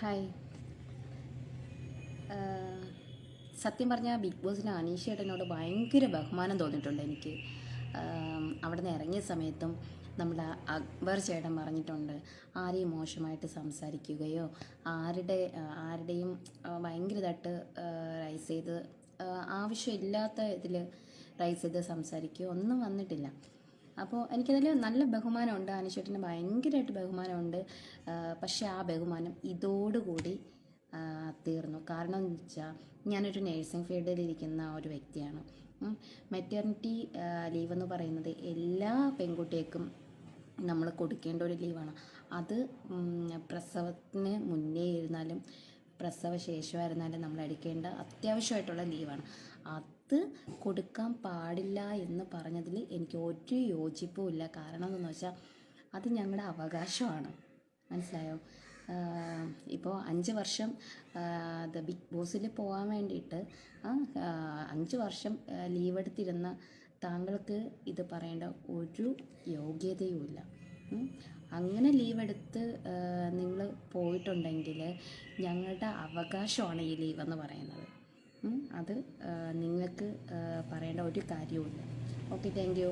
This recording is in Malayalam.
ഹായ്. സത്യം പറഞ്ഞാൽ ബിഗ് ബോസിൽ അനീഷ് ചേട്ടനോട് ഭയങ്കര ബഹുമാനം തോന്നിയിട്ടുണ്ട് എനിക്ക്. അവിടെ നിന്ന് ഇറങ്ങിയ സമയത്തും നമ്മുടെ അക്ബർ ചേട്ടൻ പറഞ്ഞിട്ടുണ്ട്, ആരെയും മോശമായിട്ട് സംസാരിക്കുകയോ ആരുടെയും ഭയങ്കരമായിട്ട് റൈസ് ചെയ്ത് ആവശ്യമില്ലാത്ത ഇതിൽ റൈസ് ചെയ്ത് സംസാരിക്കുകയോ ഒന്നും വന്നിട്ടില്ല. അപ്പോൾ എനിക്കതിൽ നല്ല ബഹുമാനമുണ്ട്, അനീഷേട്ടന് ഭയങ്കരമായിട്ട് ബഹുമാനമുണ്ട്. പക്ഷേ ആ ബഹുമാനം ഇതോടുകൂടി തീർന്നു. കാരണം എന്ന് വെച്ചാൽ ഞാനൊരു നേഴ്സിംഗ് ഫീൽഡിലിരിക്കുന്ന ഒരു വ്യക്തിയാണ്. മെറ്റേണിറ്റി ലീവ് എന്ന് പറയുന്നത് എല്ലാ പെൺകുട്ടികൾക്കും നമ്മൾ കൊടുക്കേണ്ട ഒരു ലീവാണ്. അത് പ്രസവത്തിന് മുന്നേ ഇരുന്നാലും പ്രസവ ശേഷമായിരുന്നാലും നമ്മൾ എടുക്കേണ്ട അത്യാവശ്യമായിട്ടുള്ള ലീവാണ്. അത് കൊടുക്കാൻ പാടില്ല എന്ന് പറഞ്ഞതിൽ എനിക്ക് ഒരു യോജിപ്പും ഇല്ല. കാരണം എന്തെന്ന് വെച്ചാൽ അത് ഞങ്ങളുടെ അവകാശമാണ്. മനസ്സിലായോ? ഇപ്പോൾ 5 വർഷം ബിഗ് ബോസിൽ പോകാൻ വേണ്ടിയിട്ട് 5 വർഷം ലീവ് എടുത്തിരുന്ന താങ്കൾക്ക് ഇത് പറയേണ്ട ഒരു യോഗ്യതയുമില്ല. അങ്ങനെ ലീവ് എടുത്ത് നിങ്ങൾ പോയിട്ടുണ്ടെങ്കിൽ ഞങ്ങളുടെ അവകാശമാണ് ഈ ലീവെന്ന് പറയുന്നത്. അത് നിങ്ങൾക്ക് പറയേണ്ട ഒരു കാര്യവുമില്ല. Okay, thank you.